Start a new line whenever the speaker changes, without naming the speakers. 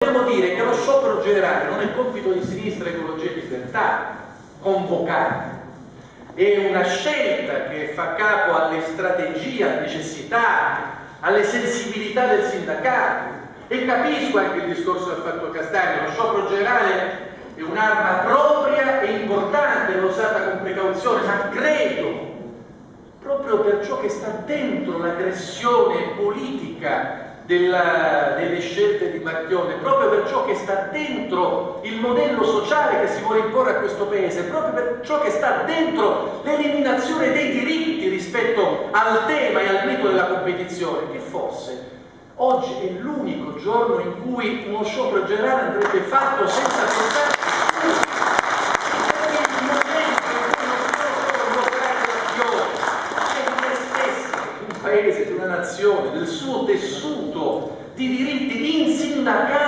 Dobbiamo dire che lo sciopero generale non è compito di Sinistra, Ecologia e Libertà convocare, è una scelta che fa capo alle strategie, alle necessità, alle sensibilità del sindacato. E capisco anche il discorso che ha fatto Castagno, lo sciopero generale è un'arma propria e importante, va usata con precauzione, ma credo, proprio per ciò che sta dentro l'aggressione politica delle scelte di Marchionne, proprio per ciò che sta dentro il modello sociale che si vuole imporre a questo Paese, proprio per ciò che sta dentro l'eliminazione dei diritti rispetto al tema e al mito della competizione, che forse oggi è l'unico giorno in cui uno sciopero generale andrebbe fatto senza ascoltare paese, di una nazione, del suo tessuto di diritti insindacabili